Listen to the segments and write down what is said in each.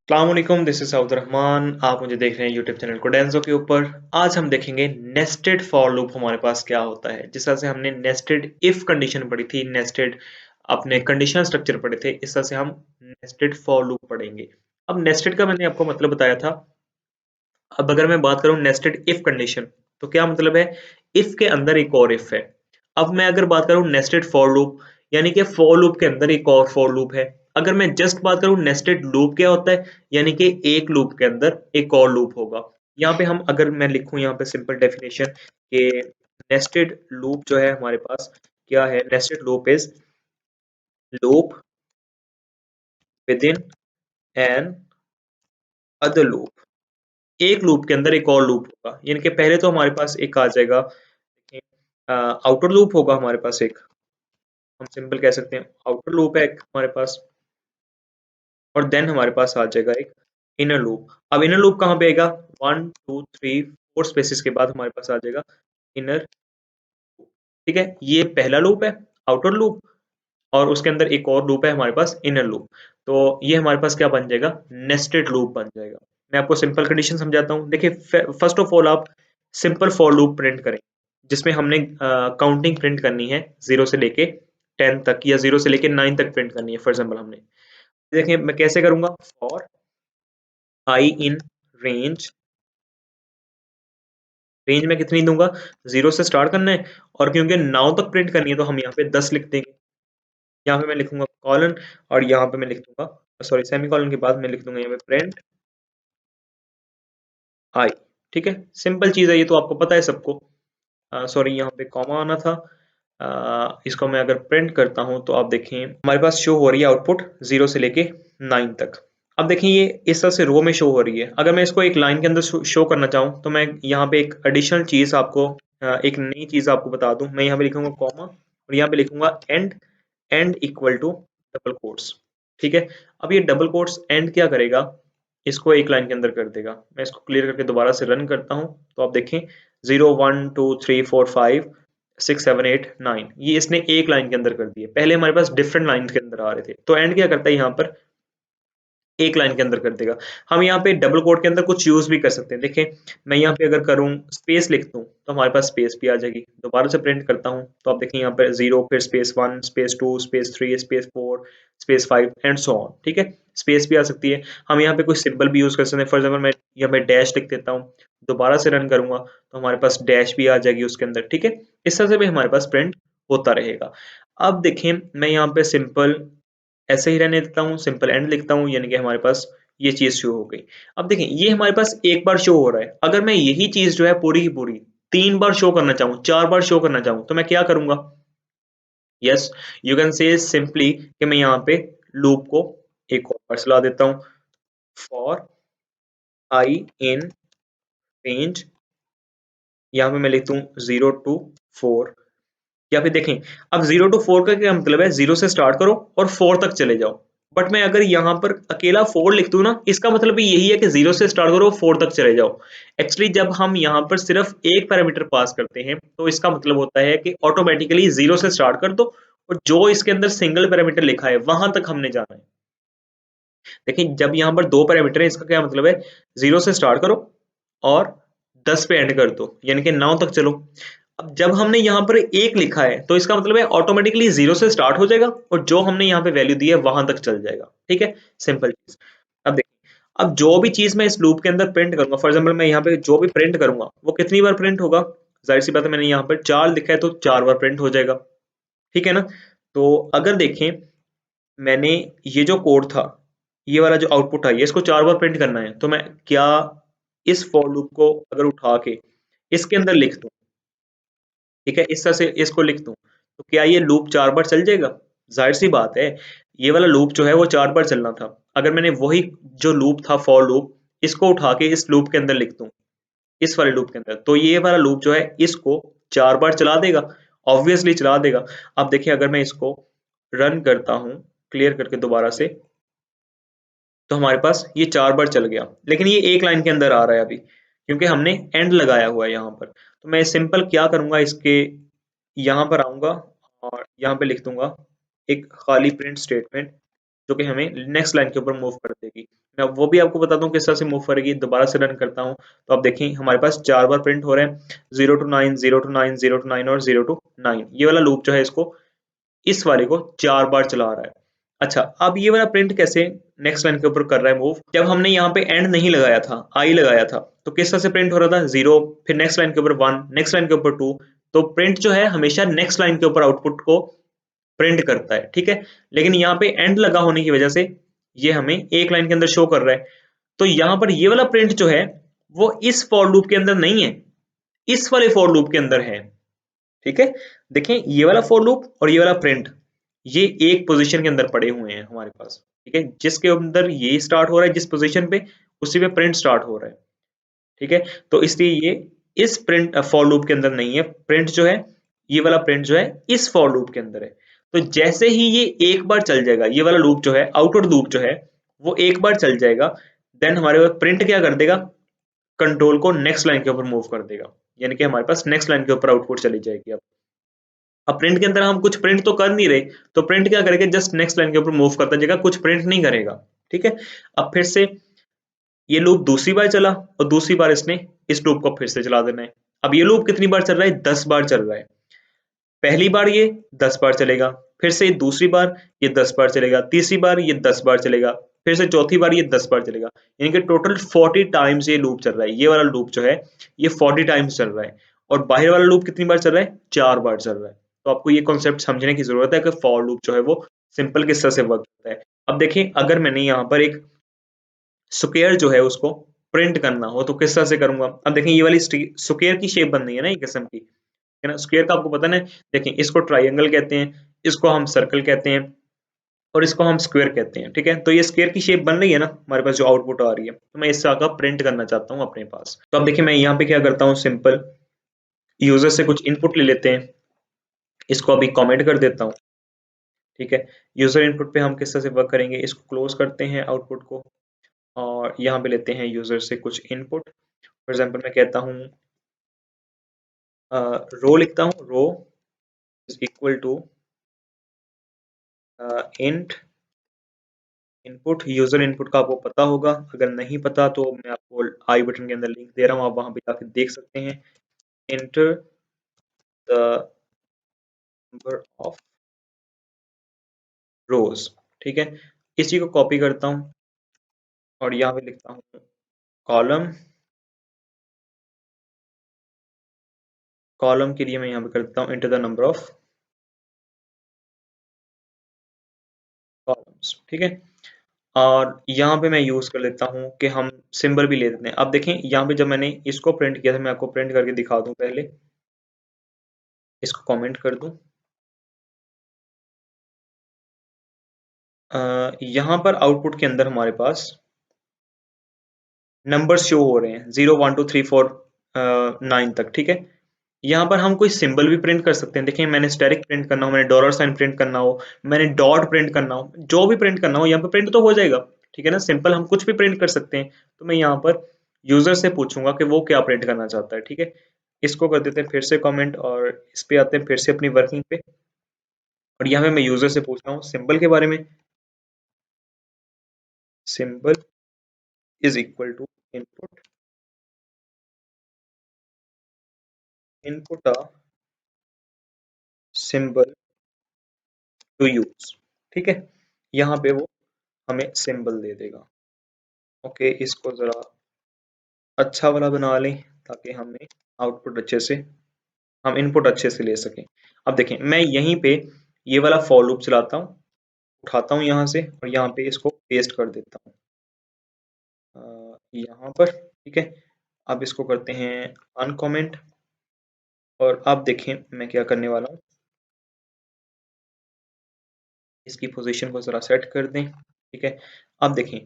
अस्सलामुअलैकुम, this is Saud Rahman. आप मुझे देख रहे हैं यूट्यूब चैनल कोडेंजो के ऊपर। आज हम देखेंगे नेस्टेड फॉर लूप हमारे पास क्या होता है। जिस तरह से हमने नेस्टेड इफ कंडीशन पढ़ी थी, नेस्टेड अपने कंडीशनल स्ट्रक्चर पढ़े थे, इस तरह से हम नेस्टेड फॉर लूप पढ़ेंगे। अब नेस्टेड का मैंने आपको मतलब बताया था। अब अगर मैं बात करूं नेस्टेड इफ कंडीशन, तो क्या मतलब है? इफ के अंदर एक और इफ है। अब मैं अगर बात करूं नेस्टेड फॉर लूप, यानी कि फॉर लूप के अंदर एक और फॉर लूप है। अगर मैं जस्ट बात करूं नेस्टेड लूप क्या होता है, यानी कि एक लूप के अंदर एक और लूप होगा। यहाँ पे हम अगर मैं लिखूं यहाँ पे सिंपल डेफिनेशन कि नेस्टेड लूप जो है हमारे पास क्या है, nested loop is loop with in an other loop. एक लूप के अंदर एक और लूप होगा, यानी कि पहले तो हमारे पास एक आ जाएगा आउटर लूप होगा हमारे पास एक, हम सिंपल कह सकते हैं आउटर लूप है एक हमारे पास। और देन हमारे पास आ जाएगा एक इनर लूप। अब इनर लूप कहाँ पे आएगा? 1 2 3 4 स्पेसिस के बाद हमारे पास आ जाएगा इनर। ठीक है, ये पहला लूप है आउटर लूप, और उसके अंदर एक और लूप है हमारे पास इनर लूप। तो ये हमारे पास क्या बन जाएगा? नेस्टेड लूप बन जाएगा। मैं आपको सिंपल कंडीशन समझाता हूँ। देखिए, फर्स्ट ऑफ ऑल आप सिंपल फॉर लूप प्रिंट करें, जिसमें हमने काउंटिंग प्रिंट करनी है 0 से लेके 10 तक, या 0 से लेके 9 तक प्रिंट करनी है। फॉर एग्जाम्पल हमने, देखिए मैं कैसे करूंगा। For I in range, range में कितनी दूंगा? 0 से स्टार्ट करना है, और क्योंकि 9 तक प्रिंट करनी है तो हम यहाँ पे 10 लिख देंगे। यहाँ पे मैं लिखूंगा कॉलन, और यहाँ पे मैं लिख दूंगा, सॉरी सेमी कॉलन के बाद मैं लिख दूंगा यहाँ पे प्रिंट आई। ठीक है, सिंपल चीज है, ये तो आपको पता है सबको। सॉरी यहाँ पे कॉमा आना था। इसको मैं अगर प्रिंट करता हूँ तो आप देखें हमारे पास शो हो रही है आउटपुट 0 से लेके 9 तक। अब देखें ये इस तरह से रो में शो हो रही है। अगर मैं इसको एक लाइन के अंदर शो करना चाहूँ तो मैं यहाँ पे एक एडिशनल चीज आपको एक नई चीज आपको बता दूं। मैं यहाँ पे लिखूंगा कॉमा, और यहाँ पे लिखूंगा end, end equal to double quotes. ठीक है, अब ये डबल कोट्स एंड क्या करेगा? इसको एक लाइन के अंदर कर देगा। मैं इसको क्लियर करके दोबारा से रन करता हूँ तो आप देखें 0 1 2 3 4 5 6 7 8 9, ये इसने एक लाइन के अंदर कर दिए। पहले हमारे पास डिफरेंट लाइन के अंदर आ रहे थे, तो एंड क्या करता है यहाँ पर? एक लाइन के अंदर कर देगा। हम यहाँ पे डबल कोट के अंदर कुछ यूज भी कर सकते हैं। देखें, मैं यहाँ पे अगर करूँ स्पेस लिख दूं तो हमारे पास स्पेस भी आ जाएगी। दोबारा से प्रिंट करता हूँ तो आप देखें यहाँ पर 0, फिर space 1, space 2, space 3, space 4, space 5 and so on. ठीक है, स्पेस भी आ सकती है। हम यहाँ पे कोई सिंबल भी यूज कर सकते हैं। फॉर एग्जाम्पल मैं यहाँ पे डैश लिख देता हूँ, दोबारा से रन करूंगा तो हमारे पास डैश भी आ जाएगी उसके अंदर। ठीक है, इस तरह से भी हमारे पास प्रिंट होता रहेगा। अब देखें, मैं यहाँ पे सिंपल ऐसे ही रहने देता हूँ, सिंपल एंड लिखता हूँ, यानी कि हमारे पास ये चीज शो हो गई। अब देखें, ये हमारे पास एक बार शो हो रहा है। अगर मैं यही चीज जो है पूरी की पूरी 3 बार शो करना चाहूँ, 4 बार शो करना चाहूँ, तो मैं क्या करूंगा? Yes, you can say simply कि मैं यहाँ पे लूप को एक और बार चला देता हूँ। फॉर आई इन रेंज, यहाँ पे मैं लिखता हूँ 0 to 4, या फिर देखें, अब 0 to 4 का क्या मतलब है? 0 से स्टार्ट करो और 4 तक चले जाओ। बट मैं अगर यहाँ पर अकेला 4 लिख दूं ना, इसका मतलब भी यही है कि 0 से स्टार्ट करो 4 तक चले जाओ। एक्चुअली जब हम यहाँ पर सिर्फ एक पैरामीटर पास करते हैं तो इसका मतलब होता है कि ऑटोमेटिकली 0 से स्टार्ट कर दो, और जो इसके अंदर सिंगल पैरामीटर लिखा है वहां तक हमने जाना है। देखिए, जब यहाँ पर 2 पैरामीटर है, इसका क्या मतलब है? 0 से स्टार्ट करो और 10 पे एंड कर दो, यानी कि 9 तक चलो। अब जब हमने यहाँ पर एक लिखा है तो इसका मतलब है ऑटोमेटिकली 0 से स्टार्ट हो जाएगा, और जो हमने यहाँ पे वैल्यू दी है वहां तक चल जाएगा। ठीक है, सिंपल चीज। अब देखिए, अब जो भी चीज मैं इस लूप के अंदर प्रिंट करूंगा, फॉर एग्जाम्पल मैं यहाँ पे जो भी प्रिंट करूंगा वो कितनी बार प्रिंट होगा? जाहिर सी बात है, मैंने यहाँ पर 4 लिखा है तो 4 बार प्रिंट हो जाएगा। ठीक है ना? तो अगर देखें, मैंने ये जो कोड था, ये वाला जो आउटपुट है, ये इसको 4 बार प्रिंट करना है, तो मैं क्या इस फॉर लूप को अगर उठा के इसके अंदर लिख दूं, ठीक है, इस तरह से इसको लिख दूं, तो क्या ये लूप 4 बार चल जाएगा? जाहिर सी बात है, ये वाला लूप जो है वो 4 बार चलना था। अगर मैंने वही जो लूप था फॉर लूप, इसको उठा के इस लूप के अंदर लिख दूं, इस वाले लूप के अंदर, तो ये वाला लूप जो है इसको 4 बार चला देगा, ऑब्वियसली चला देगा। अब देखिए, अगर मैं इसको रन करता हूं क्लियर करके दोबारा से, तो हमारे पास ये 4 बार चल गया, लेकिन ये एक लाइन के अंदर आ रहा है अभी, क्योंकि हमने एंड लगाया हुआ है यहाँ पर। तो मैं सिंपल क्या करूंगा, इसके यहाँ पर आऊंगा और यहाँ पे लिख दूंगा एक खाली प्रिंट स्टेटमेंट, जो कि हमें नेक्स्ट लाइन के ऊपर मूव कर देगी। मैं वो भी आपको बताता हूँ किस तरह से मूव करेगी। दोबारा से रन करता हूँ तो आप देखें हमारे पास 4 बार प्रिंट हो रहे हैं, 0 to 9, 0 to 9, 0 to 9 और 0 to 9। ये वाला लूप जो है इसको इस वाले को 4 बार चला रहा है। अच्छा, अब ये वाला प्रिंट कैसे नेक्स्ट लाइन के ऊपर कर रहा है मूव? जब हमने यहाँ पे एंड नहीं लगाया था, आई लगाया था, तो किस तरह से प्रिंट हो रहा था? 0, फिर नेक्स्ट लाइन के ऊपर 1, नेक्स्ट लाइन के ऊपर 2। तो प्रिंट जो है हमेशा नेक्स्ट लाइन के ऊपर आउटपुट को प्रिंट करता है, ठीक है। लेकिन यहाँ पे एंड लगा होने की वजह से ये हमें एक लाइन के अंदर शो कर रहा है। तो यहाँ पर ये वाला प्रिंट जो है वो इस फॉर लूप के अंदर नहीं है, इस वाले फॉर लूप के अंदर है, ठीक है। देखें ये वाला फॉर लूप और ये वाला प्रिंट, ये एक पोजीशन के अंदर पड़े हुए हैं हमारे पास, ठीक है। जिसके अंदर ये स्टार्ट हो रहा है जिस पोजीशन पे, उसी पे प्रिंट स्टार्ट हो रहा है, ठीक है। तो इसलिए ये इस प्रिंट फॉर लूप के अंदर नहीं है। प्रिंट जो है, ये वाला प्रिंट जो है इस फॉर लूप के अंदर है। तो जैसे ही ये एक बार चल जाएगा, ये वाला लूप जो है, आउटवर्ड लूप जो है, वो एक बार चल जाएगा, देन हमारे पास प्रिंट क्या कर देगा? कंट्रोल को नेक्स्ट लाइन के ऊपर मूव कर देगा, यानी कि हमारे पास नेक्स्ट लाइन के ऊपर आउटपुट चली जाएगी। अब प्रिंट के अंदर हम कुछ प्रिंट तो कर नहीं रहे, तो प्रिंट क्या करेगा? जस्ट नेक्स्ट लाइन के ऊपर मूव करता जाएगा, कुछ प्रिंट नहीं करेगा, ठीक है। अब फिर से ये लूप दूसरी बार चला और दूसरी बार इसने इस लूप को फिर से चला देना है। अब ये लूप कितनी बार चल रहा है? 10 बार चल रहा है। पहली बार ये 10 बार चलेगा, फिर से दूसरी बार ये 10 बार चलेगा, तीसरी बार ये 10 बार चलेगा, फिर से चौथी बार ये 10 बार चलेगा, यानी कि टोटल 40 टाइम्स ये लूप चल रहा है। ये वाला लूप जो है ये 40 टाइम्स चल रहा है। और बाहर वाला लूप कितनी बार चल रहा है? 4 बार चल रहा है। तो आपको ये कॉन्सेप्ट समझने की जरूरत है कि फॉर लूप जो है वो सिंपल किस तरह से वर्क करता है। अब देखिए, अगर मैंने यहाँ पर एक स्क्वायर जो है उसको प्रिंट करना हो तो किस तरह से करूंगा? अब देखिए ये वाली स्क्वायर की शेप बन रही है ना एक किस्म की, है ना। स्क्वायर का आपको पता ना, देखिए इसको ट्राइंगल कहते हैं, इसको हम सर्कल कहते हैं और इसको हम स्क्वायर कहते हैं, ठीक है। तो ये स्क्वायर की शेप बन रही है ना हमारे पास जो आउटपुट आ रही है, तो मैं इससे आगे प्रिंट करना चाहता हूँ अपने पास। तो अब देखिए मैं यहाँ पे क्या करता हूँ, सिंपल यूजर से कुछ इनपुट ले लेते हैं, इसको अभी कमेंट कर देता हूँ, ठीक है। यूजर इनपुट पे हम किस तरह से वर्क करेंगे, इसको क्लोज करते हैं आउटपुट को और यहाँ पे लेते हैं यूजर से कुछ इनपुट। फॉर एग्जाम्पल मैं कहता हूँ रो लिखता हूँ, row is equal to int input. User input का आपको पता होगा, अगर नहीं पता तो मैं आपको आई बटन के अंदर लिंक दे रहा हूँ, आप वहां पे जाके देख सकते हैं। एंटर द नंबर ऑफ रोज, ठीक है। इसी को कॉपी करता हूँ और यहाँ पे लिखता हूँ कॉलम। कॉलम के लिए मैं यहाँ पे करता हूँ enter the number of columns, ठीक है। और यहाँ पे मैं यूज कर लेता हूँ कि हम सिंबल भी ले देते हैं। अब देखें यहाँ पे जब मैंने इसको प्रिंट किया था, मैं आपको प्रिंट करके दिखा दूं, पहले इसको कमेंट कर दूं। यहाँ पर आउटपुट के अंदर हमारे पास नंबर शो हो रहे हैं 0 1 2 3 4 9 तक, ठीक है। यहाँ पर हम कोई सिंबल भी प्रिंट कर सकते हैं। देखिए मैंने स्टैटिक प्रिंट करना हो, मैंने डॉलर साइन प्रिंट करना हो, मैंने डॉट प्रिंट करना हो, जो भी प्रिंट करना हो यहाँ पे प्रिंट तो हो जाएगा, ठीक है ना। सिंपल हम कुछ भी प्रिंट कर सकते हैं। तो मैं यहाँ पर यूजर से पूछूंगा कि वो क्या प्रिंट करना चाहता है, ठीक है। इसको कर देते हैं फिर से कमेंट और इस पे आते हैं फिर से अपनी वर्किंग पे। और यहाँ पे मैं यूजर से पूछ रहा हूँ सिंबल के बारे में। Symbol is equal to input, input a symbol to use, ठीक है। यहाँ पे वो हमें सिंबल दे देगा। ओके, इसको जरा अच्छा वाला बना लें ताकि हमें आउटपुट अच्छे से, हम इनपुट अच्छे से ले सकें। अब देखें मैं यहीं पे ये वाला फॉर लूप चलाता हूँ, उठाता हूँ यहाँ से और यहाँ पे इसको पेस्ट कर देता हूँ यहाँ पर, ठीक है। अब इसको करते हैं अनकमेंट और अब देखें मैं क्या करने वाला हूँ, इसकी पोजीशन को जरा सेट कर दें, ठीक है। अब देखें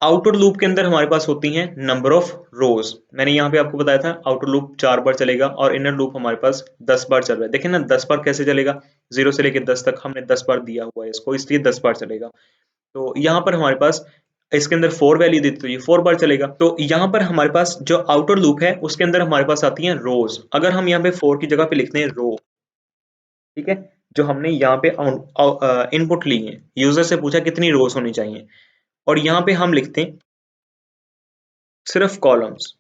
आउटर लूप के अंदर हमारे पास होती हैं नंबर ऑफ रोज। मैंने यहाँ पे आपको बताया था आउटर लूप 4 बार चलेगा और इनर लूप हमारे पास 10 बार चल रहा है। देखें ना 10 बार कैसे चलेगा, 0 से लेकर 10 तक हमने 10 बार दिया हुआ है इसको, इसलिए 10 बार चलेगा। तो यहाँ पर हमारे पास इसके अंदर 4 वैल्यू दी तो ये 4 बार चलेगा। तो यहाँ पर हमारे पास जो आउटर लूप है उसके अंदर हमारे पास आती है रोज। अगर हम यहाँ पे 4 की जगह पे लिखते हैं रो, ठीक है, जो हमने यहाँ पे इनपुट ली है, यूजर से पूछा कितनी रोज होनी चाहिए, और यहाँ पे हम लिखते हैं सिर्फ कॉलम्स।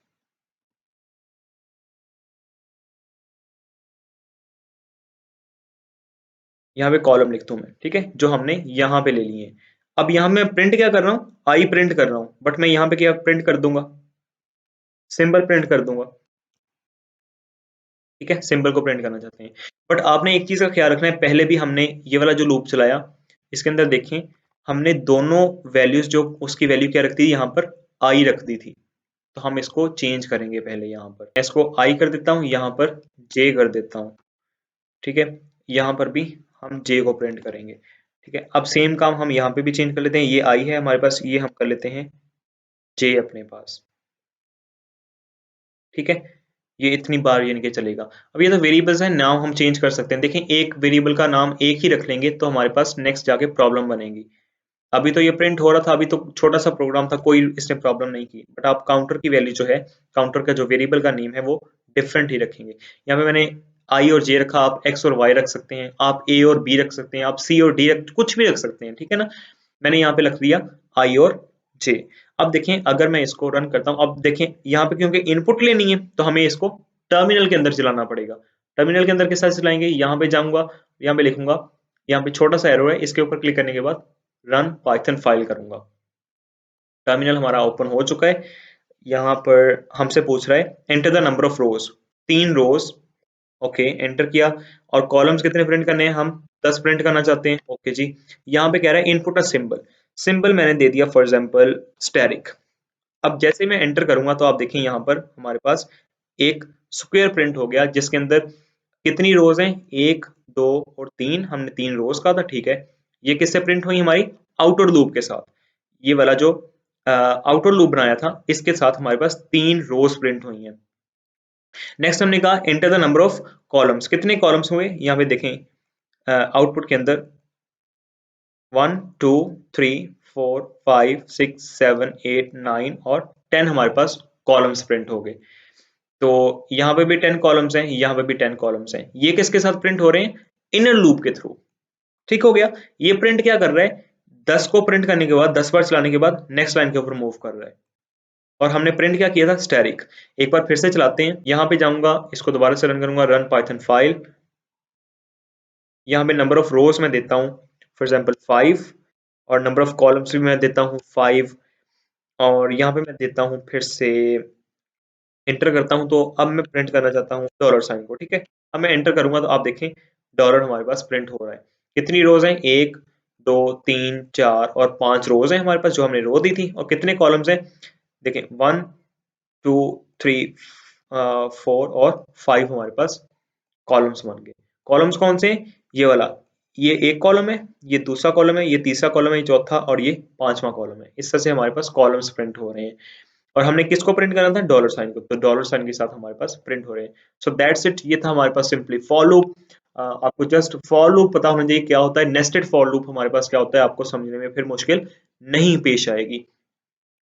यहाँ पे कॉलम लिखता हूं मैं, ठीक है, जो हमने यहाँ पे ले लिए हैं। अब यहाँ मैं प्रिंट क्या कर रहा हूँ, आई प्रिंट कर रहा हूँ, बट मैं यहाँ पे क्या प्रिंट कर दूंगा, सिंबल प्रिंट कर दूंगा, ठीक है, सिंबल को प्रिंट करना चाहते हैं। बट आपने एक चीज का ख्याल रखना है, पहले भी हमने ये वाला जो लूप चलाया, इसके अंदर देखें हमने दोनों वैल्यूज, जो उसकी वैल्यू क्या रखती थी, यहाँ पर आई रख दी थी। तो हम इसको चेंज करेंगे पहले, यहाँ पर मैं इसको आई कर देता हूँ, यहाँ पर जे कर देता हूँ, ठीक है, यहाँ पर भी हम जे को प्रिंट करेंगे, ठीक है। अब सेम काम हम यहाँ पे भी चेंज कर लेते हैं, ये आई है हमारे पास, ये हम कर लेते हैं जे अपने पास, ठीक है। ये इतनी बार यानी कि चलेगा। अब ये तो वेरिएबल्स हैं, नाम हम चेंज कर सकते हैं। देखें एक वेरिएबल का नाम एक ही रख लेंगे तो हमारे पास नेक्स्ट जाके प्रॉब्लम बनेगी। अभी तो ये प्रिंट हो रहा था, अभी तो छोटा सा प्रोग्राम था, कोई इसने प्रॉब्लम नहीं की, बट आप काउंटर की वैल्यू जो है, काउंटर का जो वेरिएबल का नेम है वो डिफरेंट ही रखेंगे। यहाँ पे मैंने आई और जे रखा, आप एक्स और वाई रख सकते हैं, आप ए और बी रख सकते हैं, आप सी और डी कुछ भी रख सकते हैं, ठीक है ना। मैंने यहाँ पे रख दिया आई और जे। अब देखें अगर मैं इसको रन करता हूँ, अब देखें यहाँ पे क्योंकि इनपुट लेनी है तो हमें इसको टर्मिनल के अंदर चलाना पड़ेगा। टर्मिनल के अंदर किस तरह से चलाएंगे, यहाँ पे जाऊंगा, यहाँ पे लिखूंगा, यहाँ पे छोटा सा एरो है, इसके ऊपर क्लिक करने के बाद रन पाइथन फाइल करूंगा। टर्मिनल हमारा ओपन हो चुका है। यहाँ पर हमसे पूछ रहा है enter the number of rows, 3 rows, okay enter किया। और कॉलम्स कितने प्रिंट करने हैं, हम 10 प्रिंट करना चाहते हैं, ओके जी। यहाँ पे कह रहा है इनपुट अ सिंबल, सिंबल मैंने दे दिया फॉर एग्जांपल स्टैरिक। अब जैसे मैं एंटर करूंगा तो आप देखें यहाँ पर हमारे पास एक स्क्वायर प्रिंट हो गया, जिसके अंदर कितनी रोज हैं, 1 2 और 3, हमने 3 रोज का था, ठीक है। ये किससे प्रिंट हुई, हमारी आउटर लूप के साथ। ये वाला जो आउटर लूप बनाया था इसके साथ हमारे पास 3 रोज प्रिंट हुई हैं। नेक्स्ट हमने कहा enter the number of columns, कितने कॉलम्स हुए, यहाँ पे देखें आउटपुट के अंदर 1 2 3 4 5 6 7 8 9 और 10 हमारे पास कॉलम्स प्रिंट हो गए। तो यहाँ पे भी 10 कॉलम्स हैं, यहाँ पे भी 10 कॉलम्स हैं। ये किसके साथ प्रिंट हो रहे हैं, इनर लूप के थ्रू, ठीक हो गया। ये प्रिंट क्या कर रहा है, 10 को प्रिंट करने के बाद 10 बार चलाने के बाद नेक्स्ट लाइन के ऊपर मूव कर रहा है। और हमने प्रिंट क्या किया था, स्टैरिक। एक बार फिर से चलाते हैं, यहाँ पे जाऊंगा, इसको दोबारा से रन करूंगा, रन पाइथन फाइल। यहाँ पे नंबर ऑफ रोज मैं देता हूँ फॉर एग्जांपल 5, और नंबर ऑफ कॉलम्स भी मैं देता हूँ 5, और यहाँ पे मैं देता हूँ फिर से एंटर करता हूँ। तो अब मैं प्रिंट करना चाहता हूँ डॉलर साइन को, ठीक है। अब मैं एंटर करूंगा तो आप देखें डॉलर हमारे पास प्रिंट हो रहा है। कितनी रोज हैं, 1 2 3 4 और 5 रोज हैं हमारे पास, जो हमने रो दी थी। और कितने कॉलम्स हैं, देखें 1 2 3 4 और 5 हमारे पास कॉलम्स बन गए। कॉलम्स कौन से, ये वाला, ये एक कॉलम है, ये दूसरा कॉलम है, ये तीसरा कॉलम है, ये चौथा, और ये पांचवा कॉलम है। इस तरह से हमारे पास कॉलम्स प्रिंट हो रहे हैं। और हमने किसको प्रिंट करना था, डॉलर साइन को, तो डॉलर साइन के साथ हमारे पास प्रिंट हो रहे हैं। सो दैट्स इट, ये था हमारे पास सिंपली फॉर लूप। आपको जस्ट फॉर लूप पता होना चाहिए क्या होता है, नेस्टेड फॉर लूप हमारे पास क्या होता है, आपको समझने में फिर मुश्किल नहीं पेश आएगी।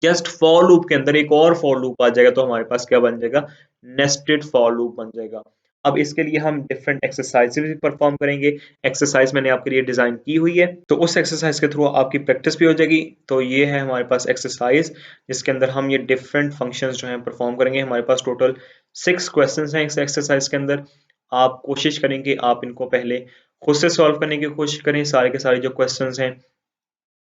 जस्ट फॉर लूप के अंदर एक और फॉर लूप आ जाएगा तो हमारे पास क्या बन जाएगा, नेस्टेड फॉर लूप बन जाएगा। अब इसके लिए हम डिफरेंट एक्सरसाइज भी परफॉर्म करेंगे। एक्सरसाइज मैंने आपके लिए डिजाइन की हुई है, तो उस एक्सरसाइज के थ्रू आपकी प्रैक्टिस भी हो जाएगी। तो ये है हमारे पास एक्सरसाइज, जिसके अंदर हम ये डिफरेंट फंक्शंस जो हैं परफॉर्म करेंगे। हमारे पास टोटल 6 क्वेश्चंस हैं इस एक्सरसाइज के अंदर। आप कोशिश करेंगे आप इनको पहले खुद से सॉल्व करने की कोशिश करें, सारे के सारे जो क्वेश्चंस हैं,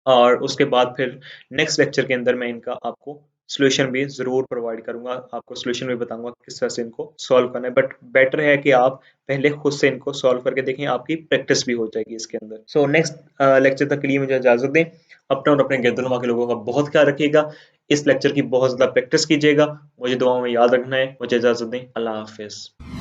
और उसके बाद फिर नेक्स्ट लेक्चर के अंदर मैं इनका आपको सॉल्यूशन भी ज़रूर प्रोवाइड करूंगा, आपको सॉल्यूशन भी बताऊंगा किस तरह से इनको सॉल्व करना है। बट बेटर है कि आप पहले खुद से इनको सॉल्व करके देखें, आपकी प्रैक्टिस भी हो जाएगी इसके अंदर। सो नेक्स्ट लेक्चर तक के लिए मुझे इजाज़त दें। अपना और अपने गिरदनुमा के लोगों का बहुत ख्याल रखिएगा। इस लेक्चर की बहुत ज़्यादा प्रैक्टिस कीजिएगा। मुझे दुआओं में याद रखना है। मुझे इजाज़त दें। अल्लाह हाफिज़।